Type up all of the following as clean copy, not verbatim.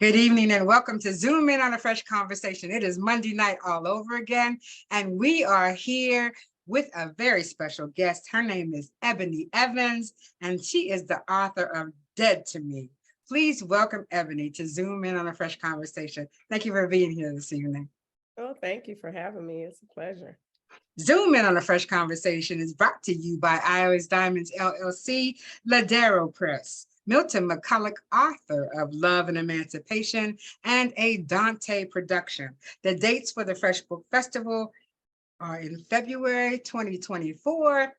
Good evening and welcome to Zoom In on a Fresh Conversation. It is Monday night all over again, and we are here with a very special guest. Her name is Ebony Evans, and she is the author of Dead to Me. Please welcome Ebony to Zoom In on a Fresh Conversation. Thank you for being here this evening. Oh, thank you for having me. It's a pleasure. Zoom In on a Fresh Conversation is brought to you by Iowa's Diamonds LLC, Ladero Press, Milton McCulloch, author of Love and Emancipation, and a Dante production. The dates for the Fresh Book Festival are in February 2024,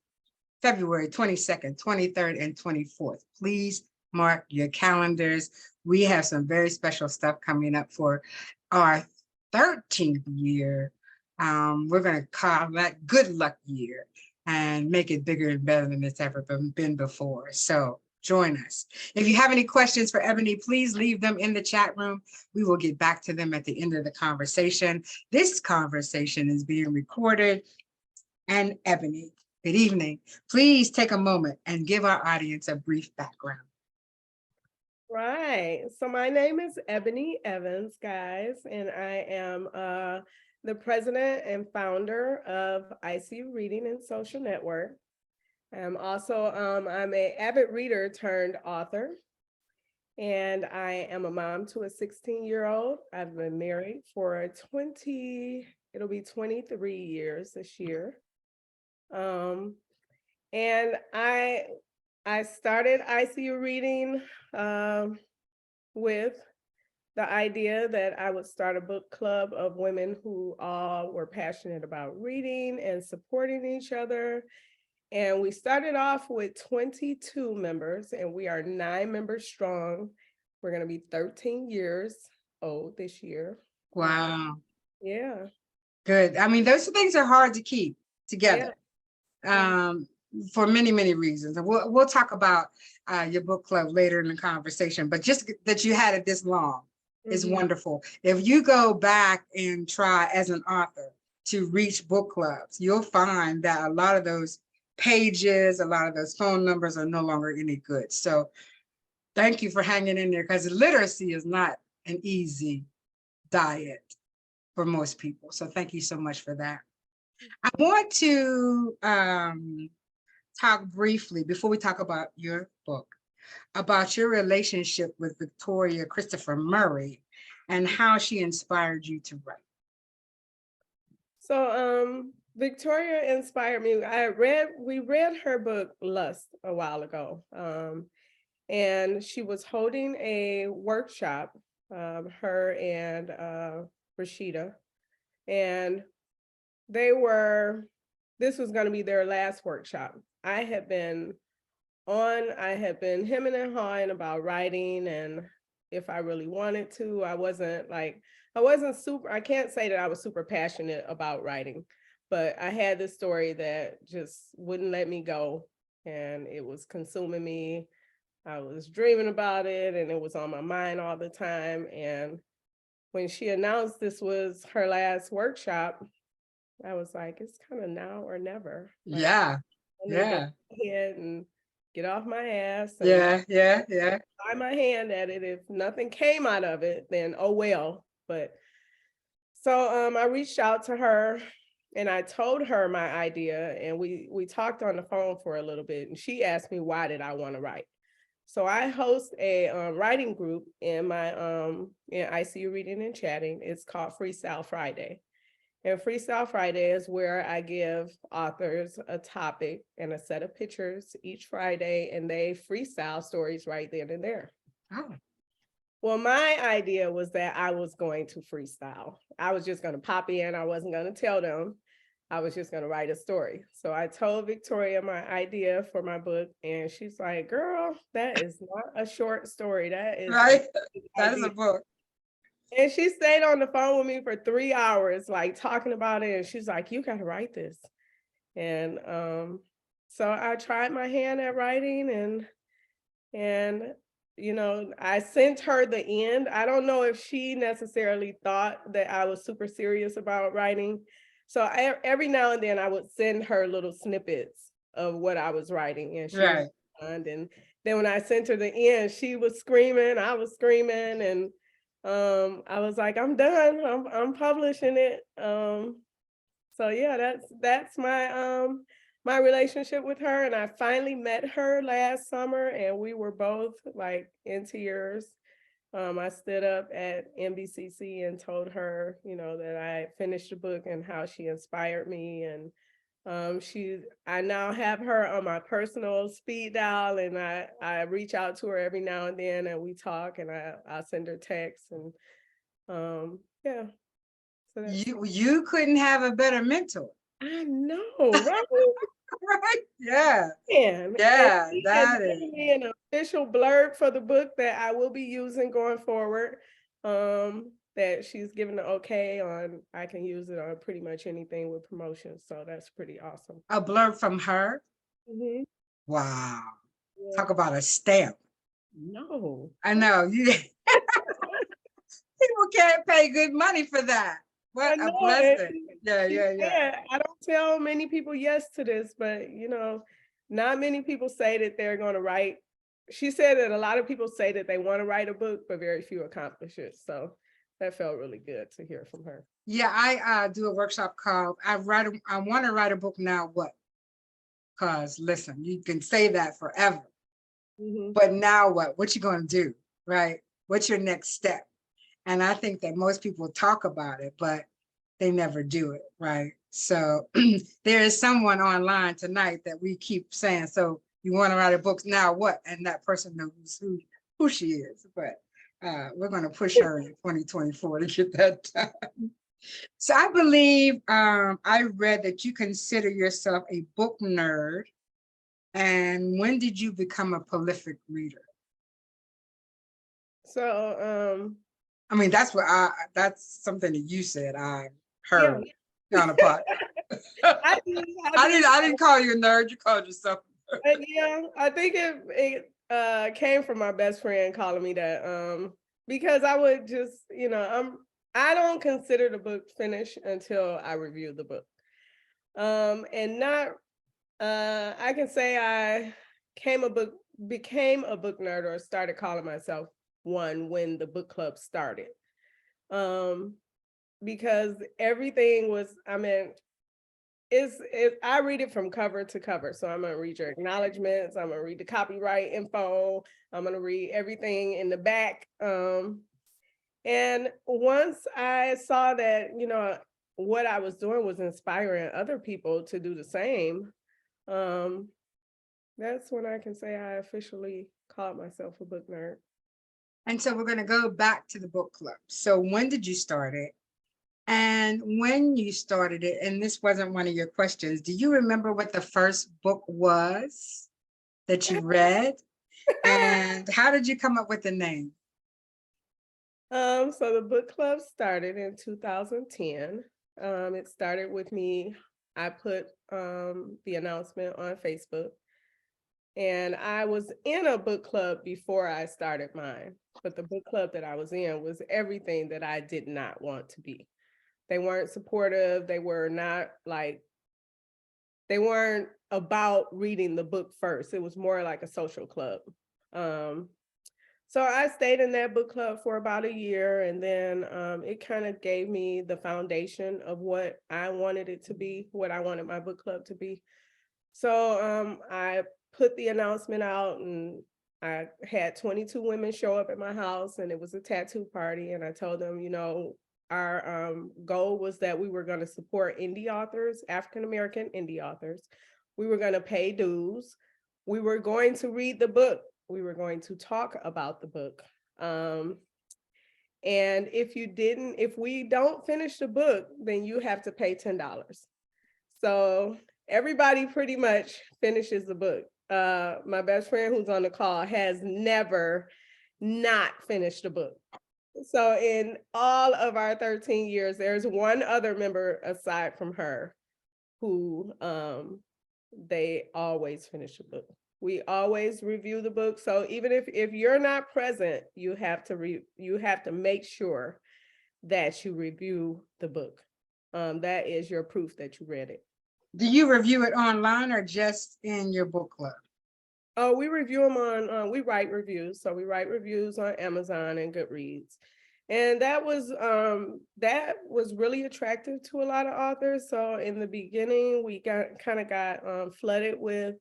February 22nd, 23rd, and 24th. Please mark your calendars. We have some very special stuff coming up for our 13th year. We're going to call that Good Luck Year and make it bigger and better than it's ever been before. So join us. If you have any questions for Ebony, please leave them in the chat room. We will get back to them at the end of the conversation. This conversation is being recorded. And Ebony, good evening. Please take a moment and give our audience a brief background. Right. So my name is Ebony Evans, guys, and I am the president and founder of EyeCU Reading and Social Network. I'm also I'm an avid reader turned author, and I am a mom to a 16-year-old. I've been married for it'll be 23 years this year. And I started EyeCU Reading with the idea that I would start a book club of women who all were passionate about reading and supporting each other. And we started off with 22 members, and we are 9 members strong. We're going to be 13 years old this year. Wow. Yeah. Good. I mean, those things are hard to keep together. Yeah. For many, many reasons. And we'll talk about your book club later in the conversation, but just that you had it this long is wonderful. If you go back and try as an author to reach book clubs, you'll find that a lot of those pages, a lot of those phone numbers are no longer any good. So thank you for hanging in there, because literacy is not an easy diet for most people. So thank you so much for that. I want to talk briefly, before we talk about your book, about your relationship with Victoria Christopher Murray and how she inspired you to write. So Victoria inspired me. We read her book Lust a while ago. And she was holding a workshop, her and Rashida, and this was going to be their last workshop. I had been hemming and hawing about writing, and if I really wanted to. I can't say that I was super passionate about writing, but I had this story that just wouldn't let me go, and it was consuming me. I was dreaming about it, and it was on my mind all the time. And when she announced this was her last workshop, I was like, it's kind of now or never. Like, yeah. And get off my ass. And try my hand at it. If nothing came out of it, then oh well. But so I reached out to her and I told her my idea, and we talked on the phone for a little bit, and she asked me why did I want to write. So I host a writing group in my in EyeCU Reading and Chatting. It's called Freestyle Friday. And Freestyle Friday is where I give authors a topic and a set of pictures each Friday, and they freestyle stories right then and there. Oh. Well, my idea was that I was going to freestyle. I was just going to pop in. I wasn't going to tell them. I was just going to write a story. So I told Victoria my idea for my book, and she's like, girl, that is not a short story. That is right. That is a book. And she stayed on the phone with me for 3 hours, like talking about it. And she's like, you got to write this. And so I tried my hand at writing, and you know, I sent her the end. I don't know if she necessarily thought that I was super serious about writing. So every now and then I would send her little snippets of what I was writing, and she right. And then when I sent her the end, she was screaming, I was screaming, and I was like, I'm done. I'm publishing it. So yeah, that's my relationship with her. And I finally met her last summer, and we were both like in tears. I stood up at NBCC and told her, that I finished the book and how she inspired me. And I now have her on my personal speed dial, and I reach out to her every now and then, and we talk, and I send her texts, and yeah. So that's You couldn't have a better mentor. I know, right? Right? Yeah. And Yeah, she has that is. given me an official blurb for the book that I will be using going forward. That she's given the okay on. I can use it on pretty much anything with promotion. So that's pretty awesome. A blurb from her. Mhm. Wow. Yeah. Talk about a stamp. No. I know you people can't pay good money for that. I What a know it. blessing. Yeah, She yeah, yeah. said, I don't tell many people yes to this, but not many people say that they're going to write. She said that a lot of people say that they want to write a book, but very few accomplish it. So that felt really good to hear from her. Yeah, I do a workshop called I want to write a book now what? Because listen, you can say that forever. Mhm. But now what? What you gonna do? Right? What's your next step? And I think that most people talk about it, but they never do it, right? So there is someone online tonight that we keep saying, so you want to write a book now, what? And that person knows who she is, but we're going to push her in 2024 to get that done. So I believe I read that you consider yourself a book nerd. And when did you become a prolific reader? So I mean, that's something that you said I yeah. heard on a podcast. I didn't call you a nerd. You called yourself. Yeah, I think it came from my best friend calling me that. Because I would just, I don't consider the book finished until I review the book. And not I can say I became a book nerd, or started calling myself one, when the book club started. Um, because everything was, I mean, I read it from cover to cover. So I'm gonna read your acknowledgments, I'm gonna read the copyright info, I'm gonna read everything in the back. And once I saw that, what I was doing was inspiring other people to do the same, um, that's when I can say I officially called myself a book nerd. And so we're going to go back to the book club. So when did you start it? And when you started it, and this wasn't one of your questions, do you remember what the first book was that you read? And how did you come up with the name? So the book club started in 2010. It started with me. I put the announcement on Facebook, and I was in a book club before I started mine. But the book club that I was in was everything that I did not want to be. They weren't supportive. They weren't about reading the book first. It was more like a social club. Um, so I stayed in that book club for about a year, and then it kind of gave me the foundation of what I wanted it to be, what I wanted my book club to be. So I put the announcement out, and I had 22 women show up at my house, and it was a tattoo party. And I told them, our goal was that we were going to support indie authors, African-American indie authors. We were going to pay dues. We were going to read the book. We were going to talk about the book. And if we don't finish the book, then you have to pay $10. So everybody pretty much finishes the book. My best friend who's on the call has never not finished a book. So in all of our 13 years, there's one other member aside from her who they always finish the book. We always review the book. So even if you're not present, you have to make sure that you review the book. That is your proof that you read it. Do you review it online or just in your book club? Oh, we review them we write reviews. So we write reviews on Amazon and Goodreads. And that was really attractive to a lot of authors. So in the beginning, we got flooded with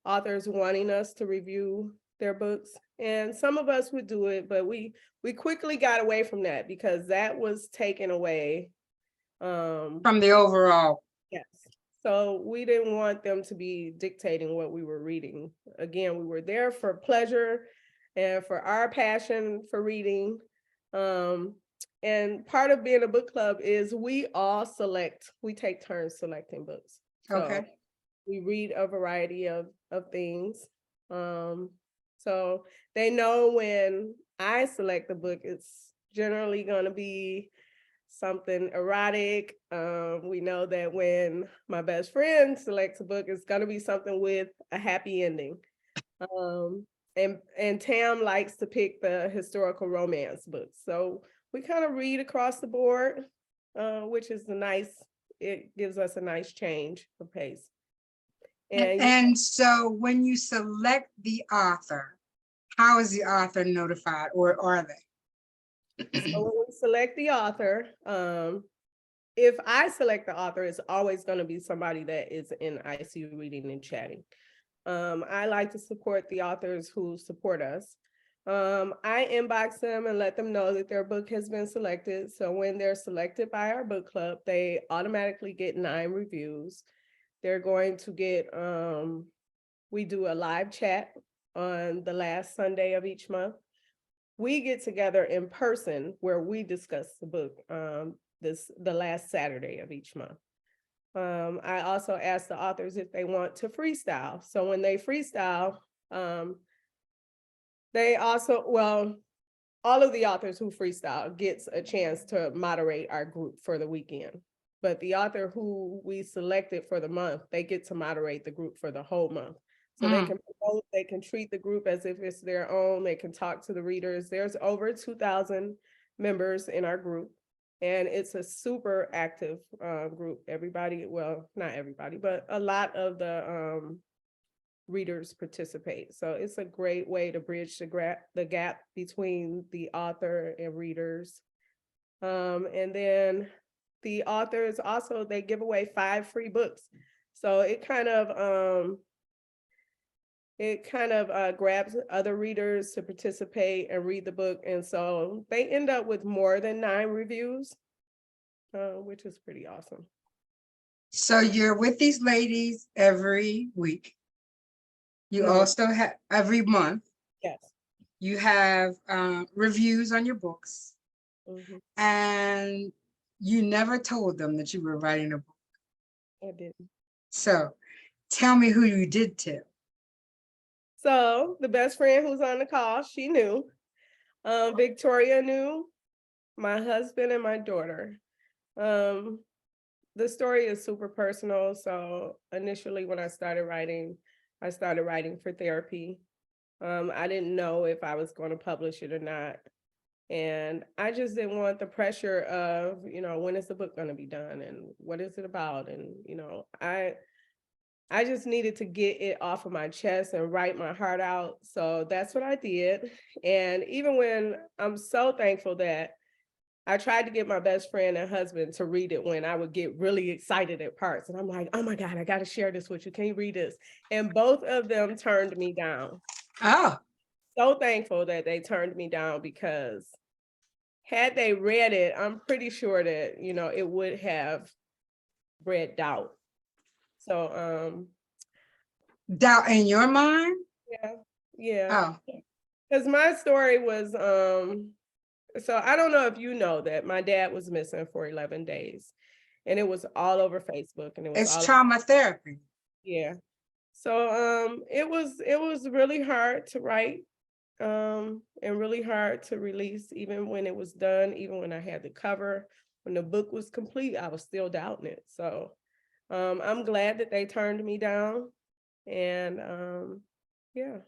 authors wanting us to review their books. And some of us would do it, but we quickly got away from that because that was taken away. From the overall. Yes. So we didn't want them to be dictating what we were reading. Again, we were there for pleasure and for our passion for reading. And part of being a book club is we take turns selecting books. So Okay. we read a variety of things. So they know when I select the book, it's generally going to be something erotic. We know that when my best friend selects a book, it's going to be something with a happy ending. And Tam likes to pick the historical romance books. So we kind of read across the board, which is it gives us a nice change of pace. And so when you select the author, how is the author notified, or are they? So when we select the author, if I select the author, it's always going to be somebody that is in EyeCU Reading and Chatting. I like to support the authors who support us. I inbox them and let them know that their book has been selected. So when they're selected by our book club, they automatically get 9 reviews. They're going to get, we do a live chat on the last Sunday of each month. We get together in person where we discuss the book the last Saturday of each month. I also ask the authors if they want to freestyle. So when they freestyle, they also, all of the authors who freestyle gets a chance to moderate our group for the weekend. But the author who we selected for the month, they get to moderate the group for the whole month. So they can promote, they can treat the group as if it's their own. They can talk to the readers. There's over 2,000 members in our group. And it's a super active group. Everybody, well, not everybody, but a lot of the readers participate. So it's a great way to bridge the gap between the author and readers. And then the authors also, they give away 5 free books. So it kind of grabs other readers to participate and read the book. And so they end up with more than 9 reviews, which is pretty awesome. So you're with these ladies every week. You also have every month. Yes. You have reviews on your books. And you never told them that you were writing a book. I didn't. So tell me who you did tell. So the best friend who's on the call, she knew. Victoria knew, my husband and my daughter. The story is super personal. So initially when I started writing for therapy. I didn't know if I was going to publish it or not. And I just didn't want the pressure of, when is the book going to be done and what is it about? And, I just needed to get it off of my chest and write my heart out. So that's what I did. And even when I'm so thankful that I tried to get my best friend and husband to read it when I would get really excited at parts. And I'm like, oh my God, I got to share this with you. Can you read this? And both of them turned me down. Oh. So thankful that they turned me down, because had they read it, I'm pretty sure that, it would have bred doubt. So, doubt in your mind? Yeah. Oh. Because my story was, so I don't know if you know that my dad was missing for 11 days, and it was all over Facebook, and it was it's trauma therapy. Yeah. So, it was really hard to write, and really hard to release, even when it was done, even when I had the cover, when the book was complete, I was still doubting it. So, I'm glad that they turned me down. And yeah.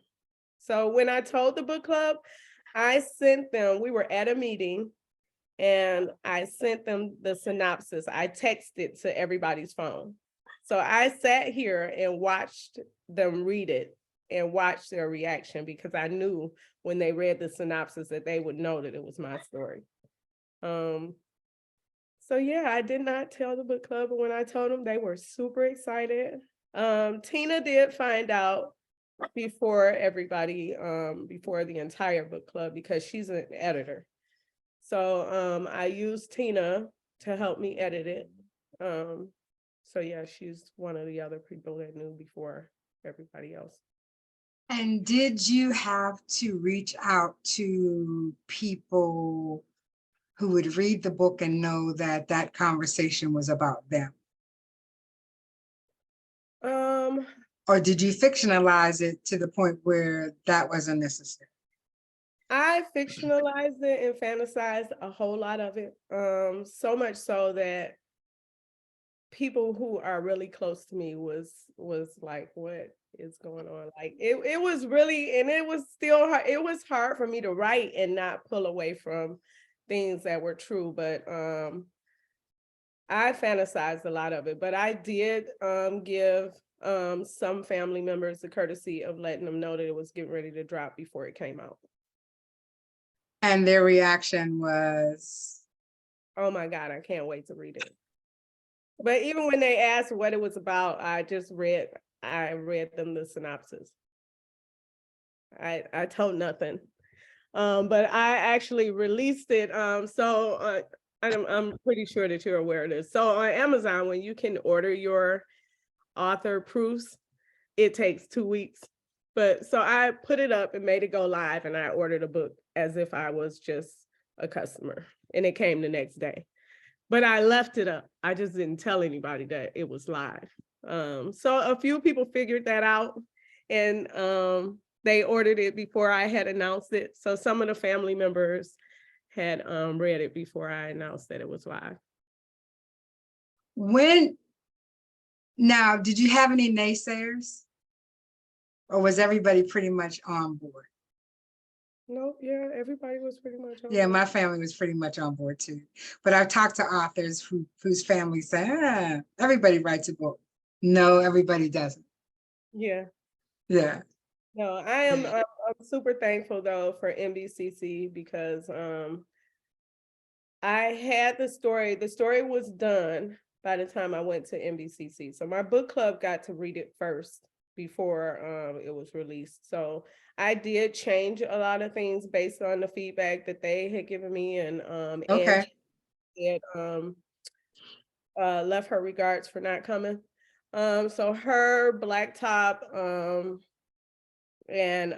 So when I told the book club, I sent them, we were at a meeting, and I sent them the synopsis. I texted to everybody's phone. So I sat here and watched them read it and watched their reaction, because I knew when they read the synopsis that they would know that it was my story. So yeah, I did not tell the book club, but when I told them, they were super excited. Tina did find out before everybody, before the entire book club, because she's an editor. So I used Tina to help me edit it. So yeah, she's one of the other people that knew before everybody else. And did you have to reach out to people who would read the book and know that that conversation was about them? Or did you fictionalize it to the point where that wasn't necessary? I fictionalized it and fantasized a whole lot of it. So much so that people who are really close to me was like, what is going on? Like it was really, and it was still hard. It was hard for me to write and not pull away from things that were true. But I fantasized a lot of it, but I did give some family members the courtesy of letting them know that it was getting ready to drop before it came out. And their reaction was, oh my God, I can't wait to read it. But even when they asked what it was about, I read them the synopsis. I told nothing. But I actually released it. I'm pretty sure that you're aware of this. So on Amazon, when you can order your author proofs, it takes 2 weeks. But so I put it up and made it go live, and I ordered a book as if I was just a customer, and it came the next day. But I left it up. I just didn't tell anybody that it was live. So a few people figured that out, and they ordered it before I had announced it. So some of the family members had read it before I announced that it was live. Now, did you have any naysayers? Or was everybody pretty much on board? No, yeah, everybody was pretty much on Yeah, board. my family was pretty much on board too. But I've talked to authors whose families say, everybody writes a book. No, everybody doesn't. Yeah. Yeah. No, I'm super thankful though for NBCC, because I had the story. The story was done by the time I went to NBCC. So my book club got to read it first before it was released. So I did change a lot of things based on the feedback that they had given me, and Okay. Angie had left her regards for not coming. So her Blacktop and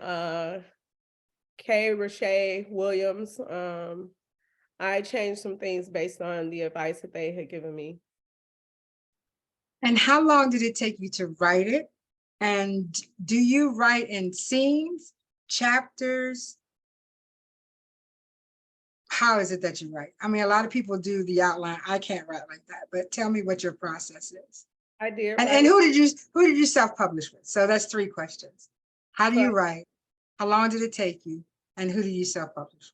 F.R.E.S.H Williams, I changed some things based on the advice that they had given me. And how long did it take you to write it? And do you write in scenes, chapters? How is it that you write? I mean, a lot of people do the outline. I can't write like that, but tell me what your process is. I did. And who did you self-publish with? So that's 3 questions. How do you write? How long did it take you? And who do you self-publish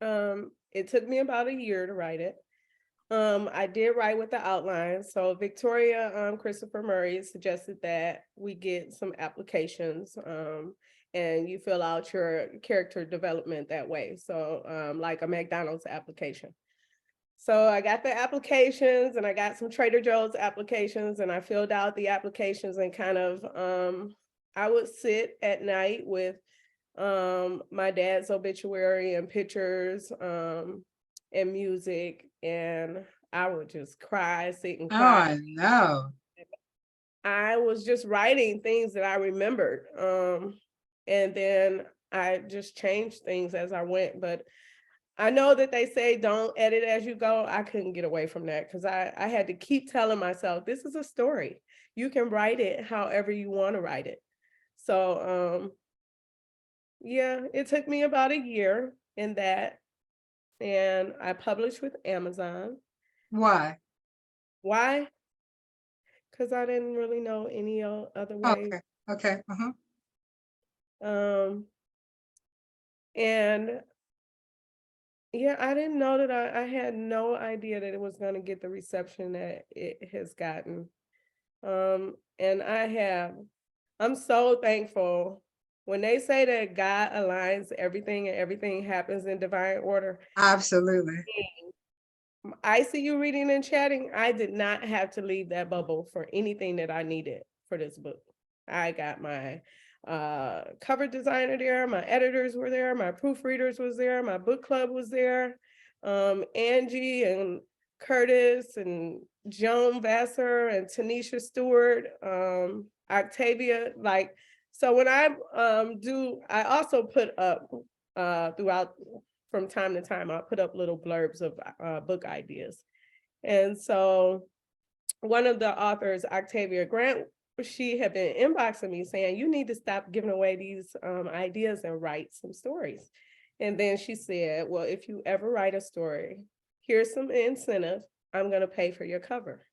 with? It took me about a year to write it. I did write with the outline. So Victoria Christopher Murray suggested that we get some applications, and you fill out your character development that way. So like a McDonald's application. So I got the applications, and I got some Trader Joe's applications, and I filled out the applications, and kind of I would sit at night with my dad's obituary and pictures and music, and I would just cry, sit and cry. Oh, no. I was just writing things that I remembered. And then I just changed things as I went. But I know that they say don't edit as you go. I couldn't get away from that, because I had to keep telling myself, this is a story. You can write it however you want to write it. So yeah, it took me about a year in that. And I published with Amazon. Why? Why? Because I didn't really know any other way. Okay. Okay. And yeah, I didn't know that I had no idea that it was going to get the reception that it has gotten. And I'm so thankful when they say that God aligns everything and everything happens in divine order, Absolutely. EyeCU reading and chatting, I did not have to leave that bubble for anything that I needed for this book. I got my cover designer there, my editors were there, my proofreaders was there, my book club was there, Angie and Curtis and Joan Vassar and Tanisha Stewart, Octavia, like, so when I I also put up throughout, from time to time, I'll put up little blurbs of book ideas. And so one of the authors, Octavia Grant, she had been inboxing me saying, you need to stop giving away these ideas and write some stories. And then she said, well, if you ever write a story, here's some incentive. I'm going to pay for your cover.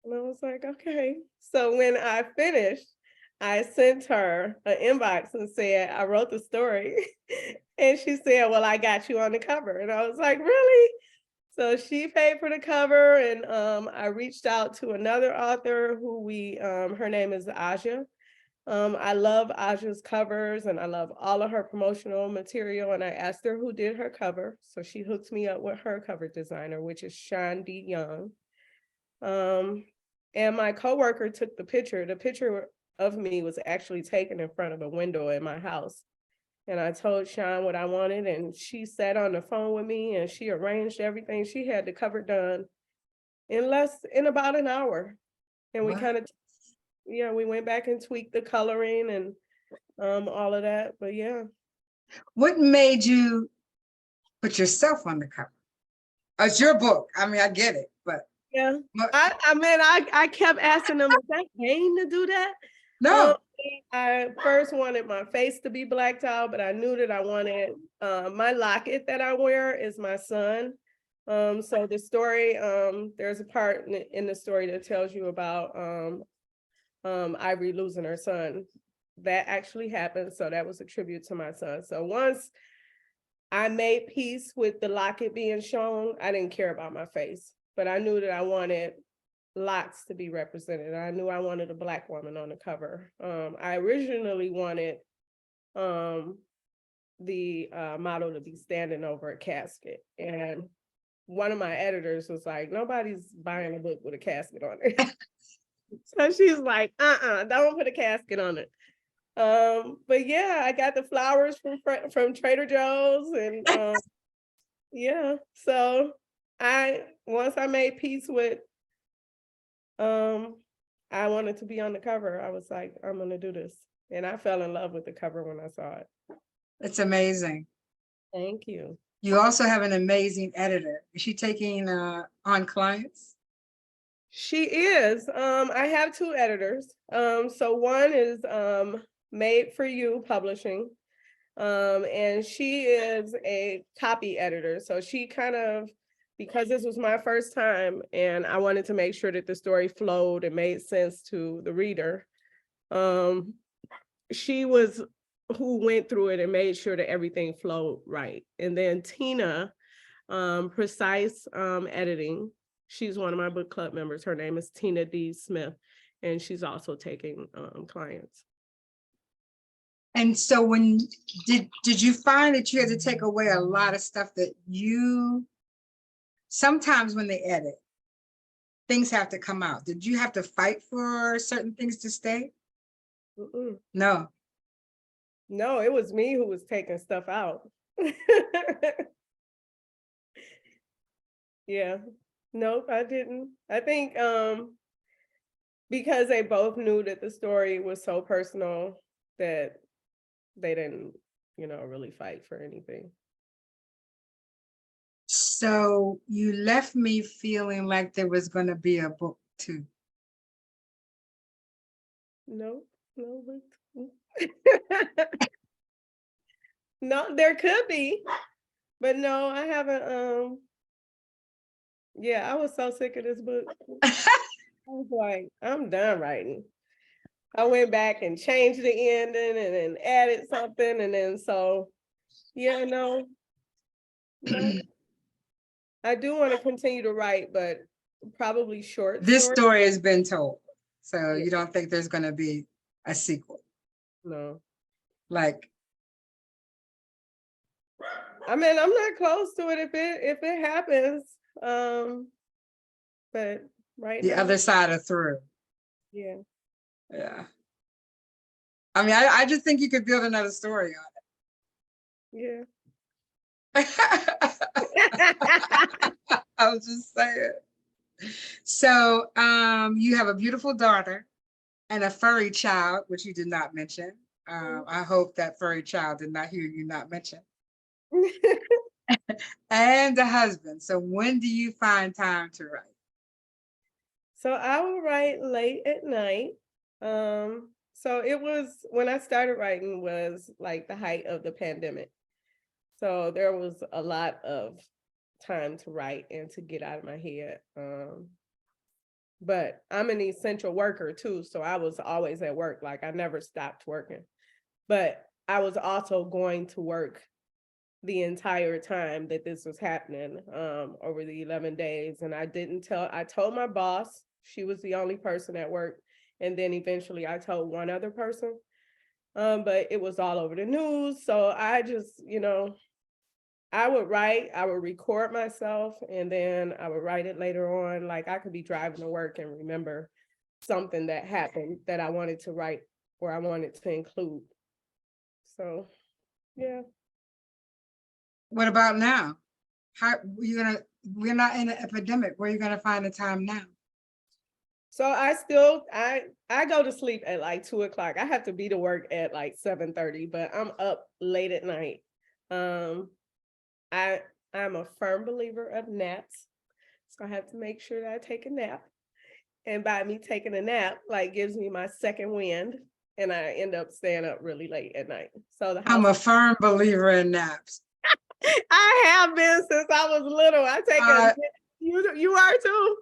And I was like, okay. So when I finished, I sent her an inbox and said, I wrote the story. And she said, well, I got you on the cover. And I was like, really? So she paid for the cover. And I reached out to another author who her name is Aja. I love Aja's covers and I love all of her promotional material. And I asked her who did her cover. So she hooked me up with her cover designer, which is Sean D. Young. And my coworker took the picture. The picture of me was actually taken in front of a window in my house. And I told Sean what I wanted, and she sat on the phone with me and she arranged everything. She had the cover done in about an hour. And we kind of, we went back and tweaked the coloring and all of that. But yeah. What made you put yourself on the cover? It's your book. I mean, I get it, but yeah. I kept asking them, is that pain to do that? No. I first wanted my face to be blacked out, but I knew that I wanted my locket that I wear is my son. So the story, there's a part in the story that tells you about Ivory losing her son. That actually happened. So that was a tribute to my son. So once I made peace with the locket being shown, I didn't care about my face, but I knew that I wanted lots to be represented. I knew I wanted a Black woman on the cover. I originally wanted the model to be standing over a casket. And one of my editors was like, nobody's buying a book with a casket on it. So she's like, don't put a casket on it. But yeah, I got the flowers from Trader Joe's and yeah. So once I made peace with I wanted to be on the cover, I was like, I'm gonna do this. And I fell in love with the cover when I saw it. It's amazing. Thank you. You also have an amazing editor. Is she taking on clients? She is. I have two editors. So one is Made for You Publishing. And she is a copy editor. So she kind of, because this was my first time and I wanted to make sure that the story flowed and made sense to the reader. She was who went through it and made sure that everything flowed right. And then Tina, Precise Editing, she's one of my book club members. Her name is Tina D. Smith, and she's also taking clients. And so when did you find that you had to take away a lot of stuff that sometimes when they edit, things have to come out. Did you have to fight for certain things to stay? No. No, it was me who was taking stuff out. Yeah. Nope, I didn't. I think because they both knew that the story was so personal that they didn't, really fight for anything. So you left me feeling like there was going to be a book 2. No. No, there could be, but no, I haven't. Yeah, I was so sick of this book. I was like, I'm done writing. I went back and changed the ending and then added something. And then yeah, no. I do want to continue to write, but probably short. This story has been told. So you don't think there's going to be a sequel? No. Like, I mean, I'm not close to it if it happens. But right the now, other side of through. yeah. Yeah. I mean, I just think you could build another story Yeah. on it. I was just saying. So you have a beautiful daughter and a furry child, which you did not mention. I hope that furry child did not hear you not mention. And a husband. So when do you find time to write? So I will write late at night. So it was when I started writing was like the height of the pandemic. So there was a lot of time to write and to get out of my head. But I'm an essential worker too, so I was always at work. Like I never stopped working. But I was also going to work the entire time that this was happening, over the 11 days. And I told my boss, she was the only person at work. And then eventually I told one other person, but it was all over the news. So I just, I would write, I would record myself, and then I would write it later on. Like I could be driving to work and remember something that happened that I wanted to write or I wanted to include. So, yeah. What about now? How we're not in an epidemic. Where are you gonna find the time now? So I go to sleep at like 2 o'clock. I have to be to work at like 7:30, but I'm up late at night. I'm a firm believer of naps. So I have to make sure that I take a nap. And by me taking a nap, like gives me my second wind. And I end up staying up really late at night. So the I'm house a firm believer in naps. I have been since I was little. I take a you are too.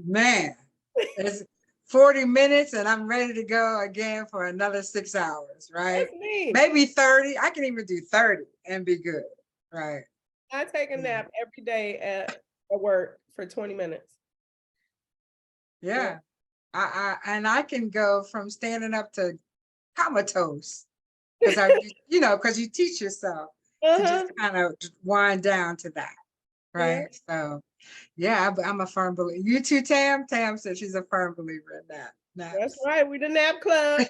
Man, it's 40 minutes and I'm ready to go again for another 6 hours, right? That's me. Maybe 30. I can even do 30 and be good, right? I take a nap every day at work for 20 minutes. Yeah. I can go from standing up to comatose because because you teach yourself to just kind of wind down to that, right? So yeah, I'm a firm believer. You too, Tam? Tam said she's a firm believer in that. That's right. We the nap club.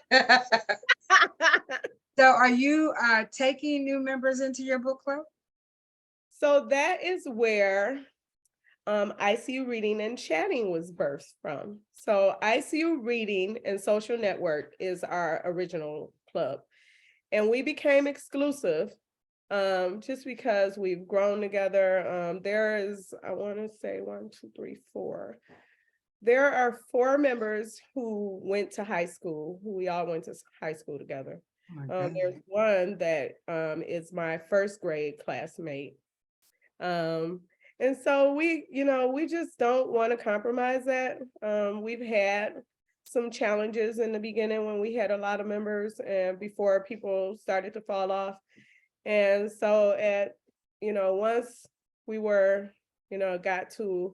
So are you taking new members into your book club? So that is where EyeCU Reading and Chatting was birthed from. So EyeCU Reading and Social Network is our original club. And we became exclusive just because we've grown together. There is, I want to say 1, 2, 3, 4. There are 4 members who went to high school. We all went to high school together. There's one that is my first grade classmate. And so we just don't want to compromise that. We've had some challenges in the beginning when we had a lot of members and before people started to fall off. And so once we were, got to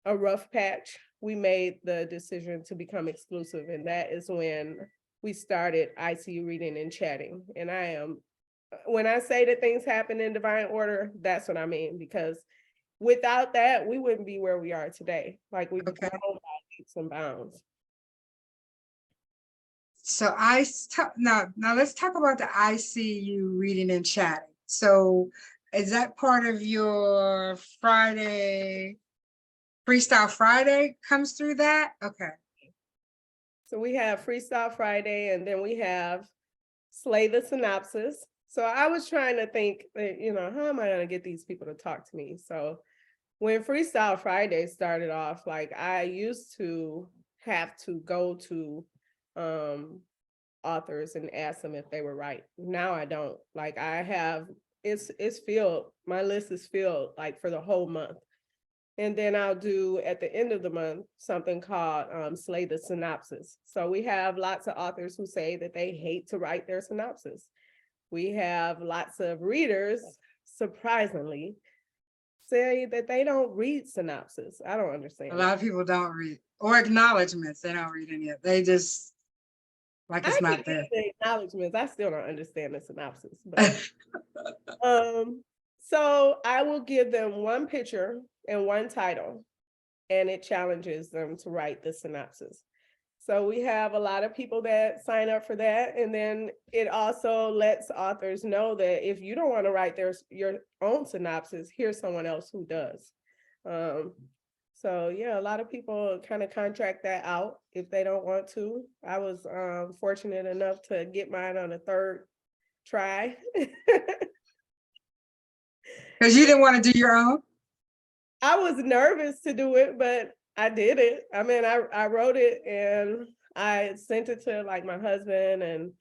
a rough patch, we made the decision to become exclusive. And that is when we started EyeCU Reading and Chatting. And when I say that things happen in divine order, that's what I mean, because without that, we wouldn't be where we are today. Like we've grown by leaps and bounds. So now let's talk about the EyeCU Reading and Chatting. So is that part of your Friday, Freestyle Friday comes through that? Okay. So we have Freestyle Friday, and then we have Slay the Synopsis. So I was trying to think, how am I going to get these people to talk to me? So when Freestyle Friday started off, like I used to have to go to authors and ask them if they were right. Now I don't. Like I have, it's filled. My list is filled like for the whole month. And then I'll do at the end of the month something called Slay the Synopsis. So we have lots of authors who say that they hate to write their synopsis. We have lots of readers, surprisingly, say that they don't read synopsis. I don't understand. A lot of people don't read, or acknowledgements. They don't read any of it. They just like I it's can not get there. the acknowledgments. I still don't understand the synopsis, but so I will give them one picture and one title, and it challenges them to write the synopsis. So we have a lot of people that sign up for that. And then it also lets authors know that if you don't want to write your own synopsis, here's someone else who does. So yeah, a lot of people kind of contract that out if they don't want to. I was fortunate enough to get mine on a third try. Because you didn't want to do your own? I was nervous to do it, but I did it. I mean, I wrote it and I sent it to like my husband and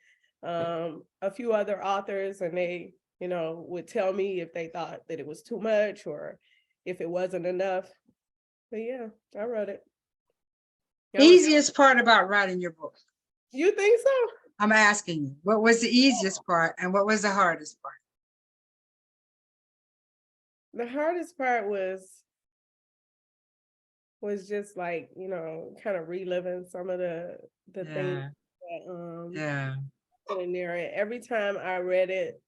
a few other authors, and they, would tell me if they thought that it was too much or if it wasn't enough. But yeah, I wrote it. Easiest part about writing your book? You think so? I'm asking you, what was the easiest part and what was the hardest part? The hardest part was just like, kind of reliving some of the things that in there. And every time I read it,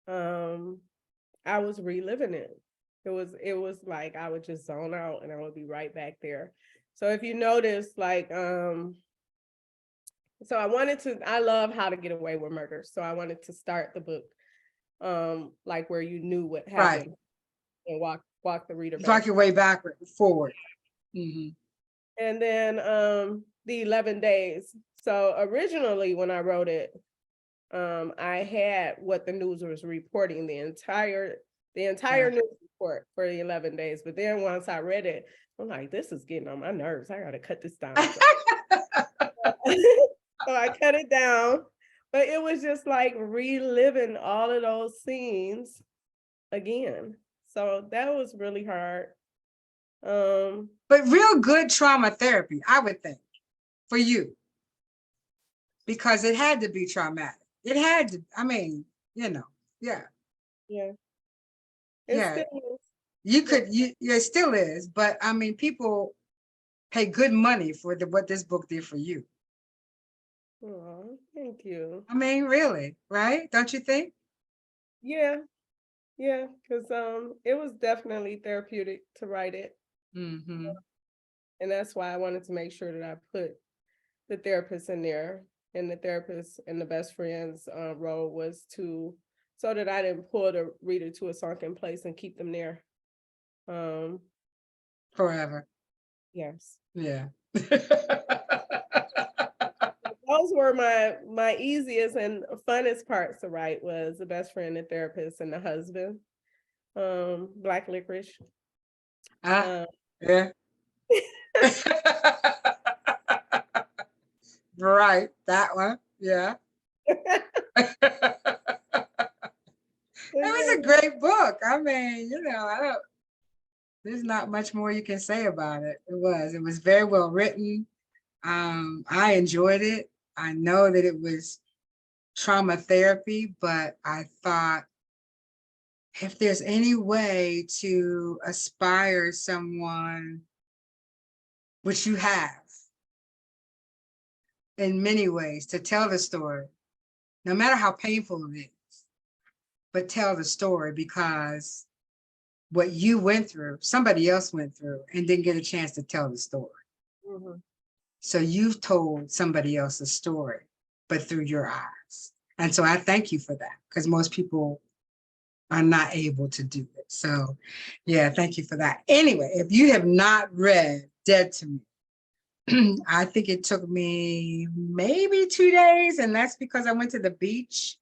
I was reliving it. It was like I would just zone out and I would be right back there. So if you notice, like, so I love How to Get Away with Murder. So I wanted to start the book, like where you knew what happened, and walk the reader back. Walk your way backward, forward. Mm-hmm. And then the 11 days. So originally when I wrote it, I had what the news was reporting, the entire news report for the 11 days. But then once I read it, I'm like, this is getting on my nerves. I gotta cut this down. So I cut it down. But it was just like reliving all of those scenes again. So that was really hard. But real good trauma therapy, I would think, for you. Because it had to be traumatic. It had to, I mean, yeah. Yeah. Yeah. It still is, but I mean, people pay good money for what this book did for you. Oh, thank you. I mean, really, right? Don't you think? Yeah, because it was definitely therapeutic to write it. Mm-hmm. And that's why I wanted to make sure that I put the therapist in there, and the therapist and the best friend's role was so that I didn't pull the reader to a sunken place and keep them there. Forever. Yes. Yeah. Those were my easiest and funnest parts to write, was the best friend, the therapist, and the husband. Black licorice. Yeah. Right, that one. Yeah. It was a great book. I mean, there's not much more you can say about it. It was very well written. I enjoyed it. I know that it was trauma therapy, but I thought if there's any way to aspire someone, which you have in many ways, to tell the story, no matter how painful it is, but tell the story, because what you went through, somebody else went through and didn't get a chance to tell the story. Mm-hmm. So you've told somebody else's story, but through your eyes. And so I thank you for that, because most people are not able to do it. So yeah, thank you for that. Anyway, if you have not read Dead to Me, I think it took me maybe 2 days, and that's because I went to the beach.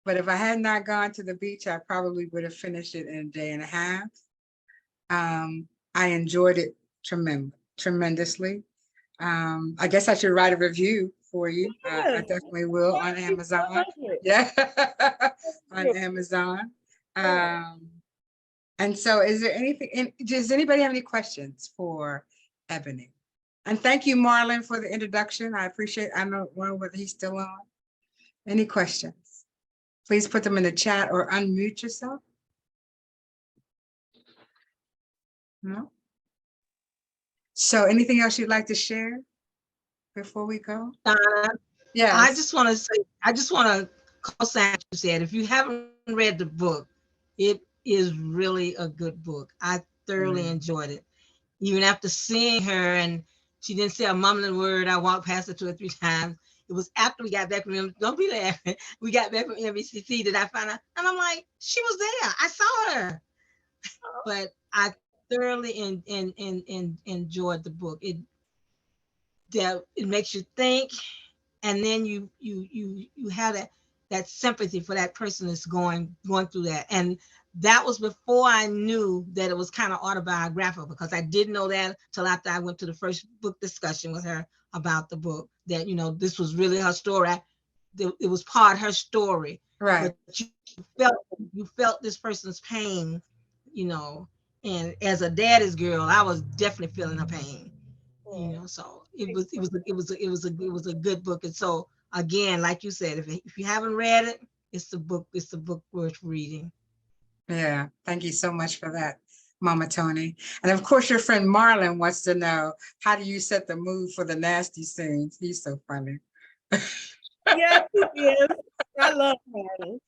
But if I had not gone to the beach, I probably would have finished it in a day and a half. I enjoyed it tremendously. I guess I should write a review for you. I definitely will on Amazon. Yeah, on Amazon. And so is there anything, does anybody have any questions for Ebony? And thank you, Marlon, for the introduction. I appreciate, I don't know whether he's still on. Any questions? Please put them in the chat or unmute yourself. No? So anything else you'd like to share? before we go? Donna, I Yes. just want to say, I just want to co-sign what you said. If you haven't read the book, it is really a good book. I thoroughly Mm. enjoyed it. Even after seeing her and she didn't say a mumbling word, I walked past her 2 or 3 times. It was after we got back from, don't be laughing, we got back from MBCC that I found out, and I'm like, she was there. I saw her. But I thoroughly enjoyed the book. It makes you think, and then you have that sympathy for that person that's going through that. And that was before I knew that it was kind of autobiographical, because I didn't know that till after I went to the first book discussion with her about the book, that this was really her story. It was part of her story, Right. but you felt this person's pain, you know and as a daddy's girl, I was definitely feeling her pain. So it was a good book. And so again, like you said, if you haven't read it, it's the book worth reading. Yeah. Thank you so much for that, Mama Tony. And of course, your friend Marlon wants to know, how do you set the mood for the nasty scenes? He's so funny. Yes, he is. I love Marlon.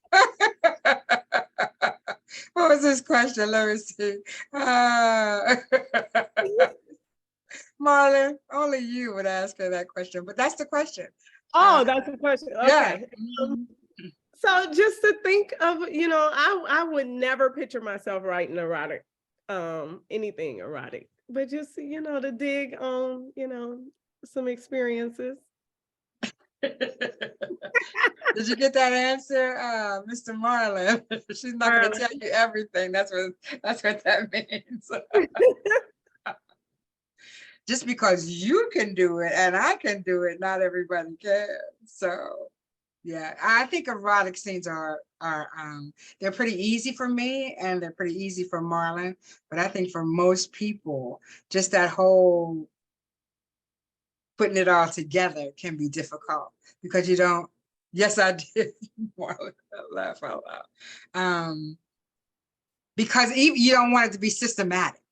What was this question? Let me see. Marlon, only you would ask her that question, but that's the question. Oh, that's the question. Yeah. Okay. So just to think of, I would never picture myself writing erotic, anything erotic, but just, to dig on, some experiences. Did you get that answer, Mr. Marlon? She's not going to tell you everything. That's what that means. Just because you can do it and I can do it, not everybody can. So yeah, I think erotic scenes are they're pretty easy for me and they're pretty easy for Marlon. But I think for most people, just that whole putting it all together can be difficult because you don't. Yes, I did. Marlon, I laugh out loud. Because even you don't want it to be systematic.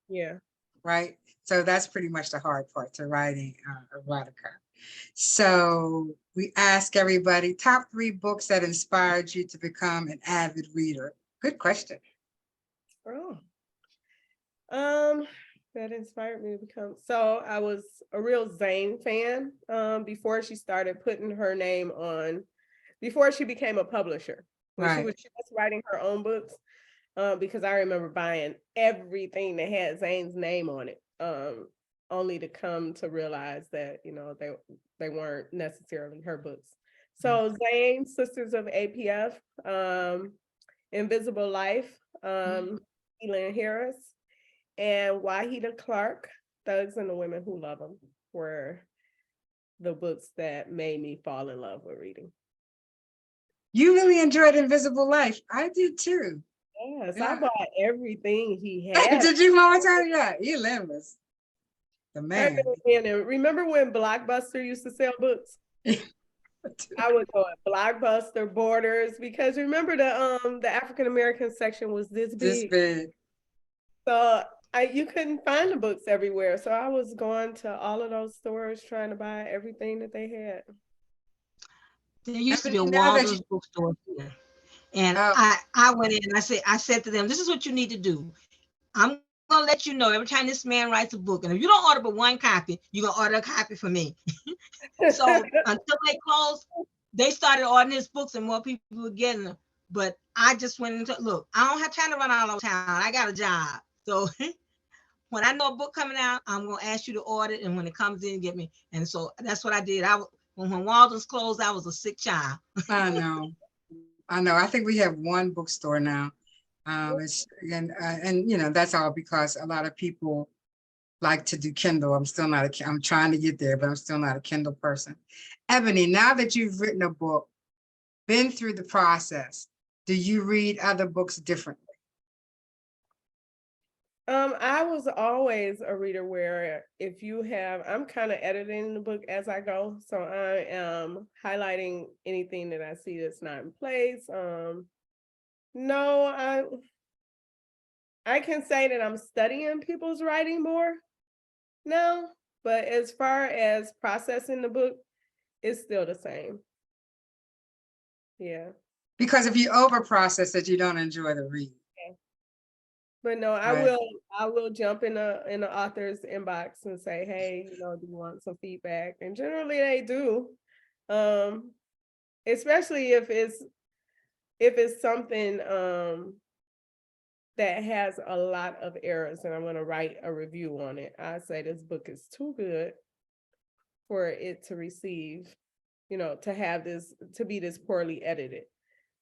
Yeah. Right. So that's pretty much the hard part to writing erotica. So we ask everybody, top 3 books that inspired you to become an avid reader. Good question. Oh. That inspired me to become. So I was a real Zane fan before she started putting her name on, before she became a publisher. When she was just writing her own books, because I remember buying everything that had Zane's name on it, only to come to realize that, they weren't necessarily her books. So Zane, Sisters of APF, Invisible Life, Elin Harris, and Wahida Clark, Thugs and the Women Who Love Them, were the books that made me fall in love with reading. You really enjoyed Invisible Life. I did too. Yes, yeah. I bought everything he had. Did you, Mama Tony? Yeah, Elin was the man. Remember when Blockbuster used to sell books? I would go at Blockbuster, Borders, because remember the African American section was this big. This big. So you couldn't find the books everywhere. So I was going to all of those stores trying to buy everything that they had. There used to be a Walden's bookstore here. And I went in and I said to them, this is what you need to do. I'm going to let you know every time this man writes a book, and if you don't order but 1 copy, you're going to order a copy for me. So until they closed, they started ordering his books and more people were getting them. But I just went into, look, I don't have time to run all over town. I got a job. So when I know a book coming out, I'm going to ask you to order it. And when it comes in, get me. And so that's what I did. When Walden's closed, I was a sick child. I know. I think we have 1 bookstore now. And that's all because a lot of people like to do Kindle. I'm trying to get there, but I'm still not a Kindle person. Ebony, now that you've written a book, been through the process, do you read other books differently? I was always a reader where I'm kind of editing the book as I go. So I am highlighting anything that I see that's not in place. No, I can say that I'm studying people's writing more now. But as far as processing the book, it's still the same. Yeah. Because if you over process it, you don't enjoy the read. Okay. But no, Right. I will jump in the author's inbox and say, hey, you know, do you want some feedback? And generally they do. Especially if it's something that has a lot of errors and I'm going to write a review on it. I say this book is too good for it to receive, you know, to have this, to be this poorly edited.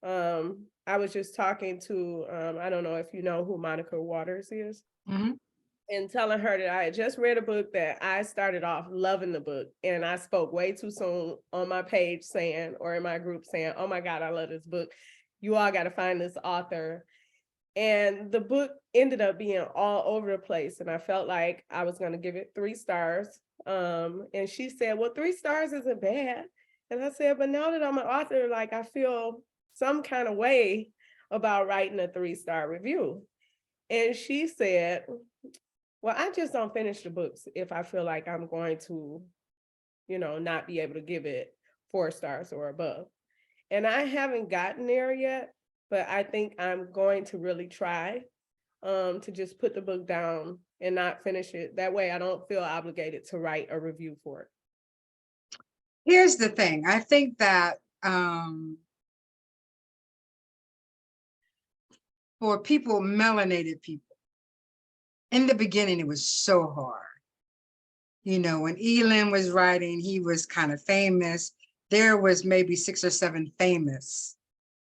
I was just talking to, I don't know if you know who Monica Waters is. Mm-hmm. And telling her that I had just read a book that I started off loving the book. And I spoke way too soon on my page saying, or in my group saying, oh my God, I love this book. You all got to find this author. And the book ended up being all over the place. And I felt like I was going to give it 3 stars. And she said, well, 3 stars isn't bad. And I said, but now that I'm an author, like I feel some kind of way about writing a 3-star review. And she said, well, I just don't finish the books if I feel like I'm going to, you know, not be able to give it 4 stars or above. And I haven't gotten there yet, but I think I'm going to really try to just put the book down and not finish it. That way I don't feel obligated to write a review for it. Here's the thing. I think that for people, melanated people, in the beginning, it was so hard. You know, when Elam was writing, he was kind of famous. There was maybe 6 or 7 famous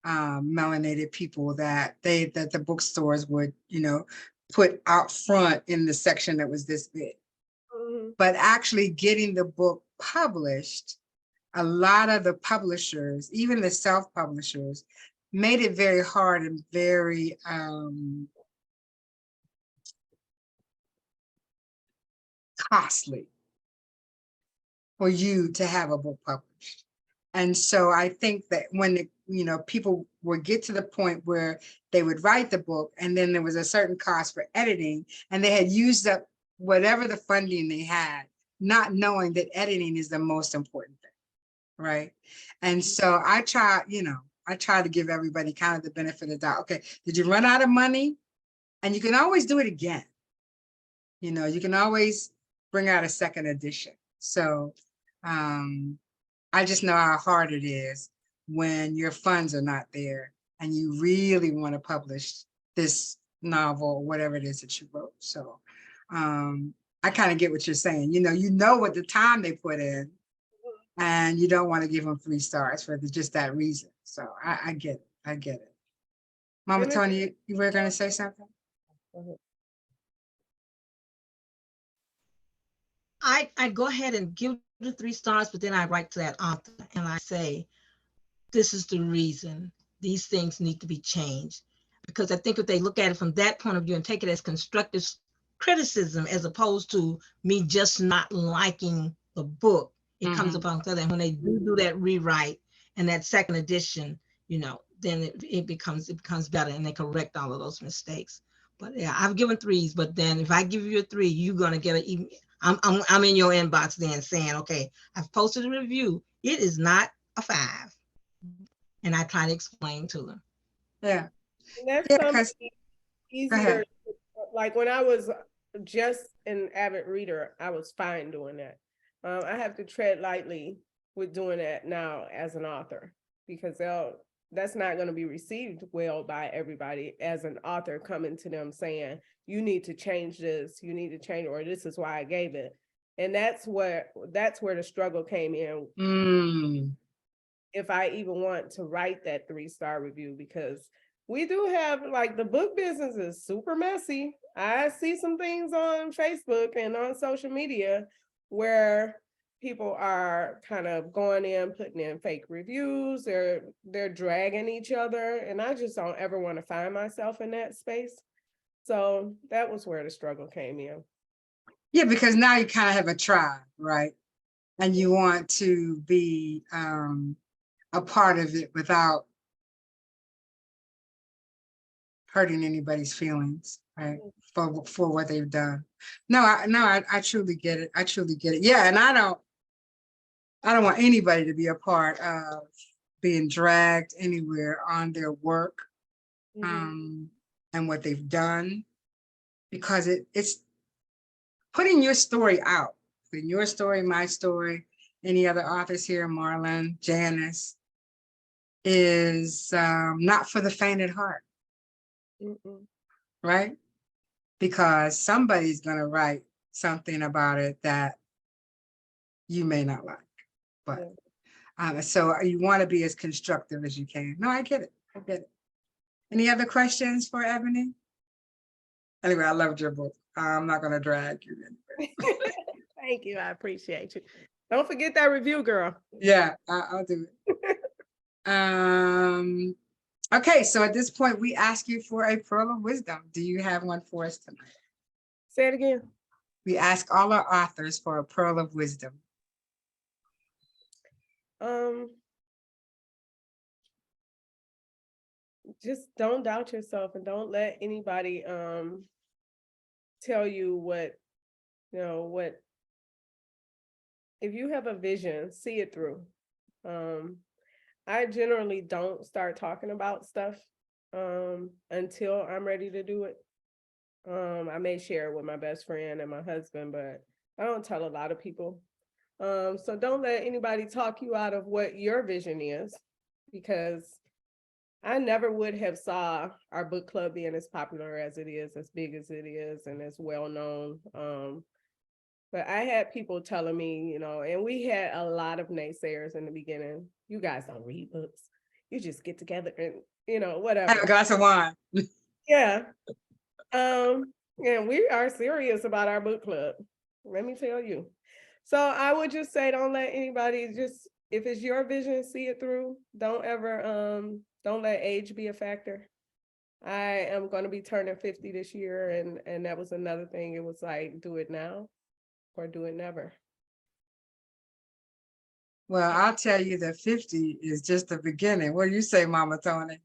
melanated people that the bookstores would, you know, put out front in the section that was this big. Mm-hmm. But actually getting the book published, a lot of the publishers, even the self-publishers, made it very hard and very costly for you to have a book published. And so I think that when you know, people would get to the point where they would write the book and then there was a certain cost for editing and they had used up whatever the funding they had, not knowing that editing is the most important thing, right? And so I try, you know, I try to give everybody kind of the benefit of the doubt. Okay, did you run out of money? And you can always do it again. You know, you can always bring out a second edition. So I just know how hard it is when your funds are not there and you really want to publish this novel or whatever it is that you wrote. So I kind of get what you're saying. You know what the time they put in and you don't want to give them 3 stars for just that reason. So I get it. I get it. Mama Tony, you were going to say something? I go ahead and give the 3 stars, but then I write to that author and I say, this is the reason these things need to be changed. Because I think if they look at it from that point of view and take it as constructive criticism, as opposed to me just not liking the book, it comes upon other. And when they do that rewrite and that second edition, you know, then it becomes better and they correct all of those mistakes. But yeah, I've given 3s, but then if I give you a 3, you're gonna get an even. I'm in your inbox then saying, okay, I've posted a review. It is not a 5. And I try to explain to them. Yeah. And that's Yeah, something easier. Like when I was just an avid reader, I was fine doing that. I have to tread lightly with doing that now as an author, because that's not going to be received well by everybody as an author coming to them saying, you need to change this, you need to change, or this is why I gave it. And that's where the struggle came in. If I even want to write that 3-star review, because we do have, like, the book business is super messy. I see some things on Facebook and on social media where people are kind of going in, putting in fake reviews, they're dragging each other. And I just don't ever want to find myself in that space. So that was where the struggle came in. Yeah, because now you kind of have a tribe, right? And you want to be a part of it without hurting anybody's feelings, right? For what they've done. I truly get it. I truly get it. Yeah, and I don't want anybody to be a part of being dragged anywhere on their work, and what they've done, because it's putting your story out, putting your story, my story, any other authors here, Marlon, Janice, is not for the faint at heart, right? Because somebody's going to write something about it that you may not like, but so you want to be as constructive as you can. No, I get it. I get it. Any other questions for Ebony? Anyway, I loved your book. I'm not going to drag you anyway. Thank you. I appreciate you. Don't forget that review, girl. Yeah, I'll do it. Okay, so at this point, we ask you for a pearl of wisdom. Do you have one for us tonight? Say it again. We ask all our authors for a pearl of wisdom. Just don't doubt yourself, and don't let anybody tell you what, if you have a vision, see it through. I generally don't start talking about stuff until I'm ready to do it. I may share it with my best friend and my husband, but I don't tell a lot of people. So don't let anybody talk you out of what your vision is, because I never would have saw our book club being as popular as it is, as big as it is, and as well known. But I had people telling me, and we had a lot of naysayers in the beginning. You guys don't read books. You just get together and, whatever. Have a glass of wine. Yeah. And we are serious about our book club. Let me tell you. So I would just say, don't let anybody if it's your vision, see it through. Don't let age be a factor. I am going to be turning 50 this year. And that was another thing. It was like, do it now or do it never. Well, I'll tell you that 50 is just the beginning. What do you say, Mama Tony?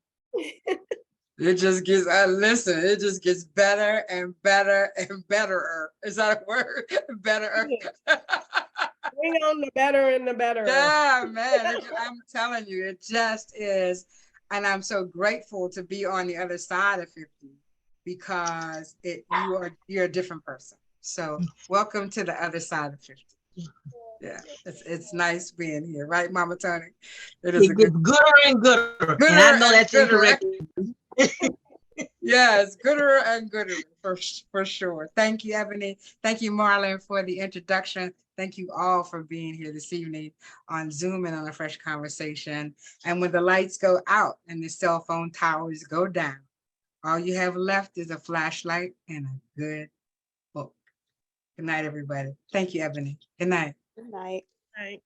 It just gets, listen, it just gets better and better and betterer. Is that a word? Better. Bring on the better and the better. Yeah, man, I'm telling you, it just is. And I'm so grateful to be on the other side of 50, because you're a different person. So welcome to the other side of 50. Yeah, it's nice being here, right, Mama Tony? It is gooder and gooder. And I know that's incorrect. Yes, gooder and gooder for sure. Thank you, Ebony. Thank you, Marlon, for the introduction. Thank you all for being here this evening on Zoom and on a Fresh Conversation. And when the lights go out and the cell phone towers go down, all you have left is a flashlight and a good book. Good night, everybody. Thank you, Ebony. Good night. Good night. Right.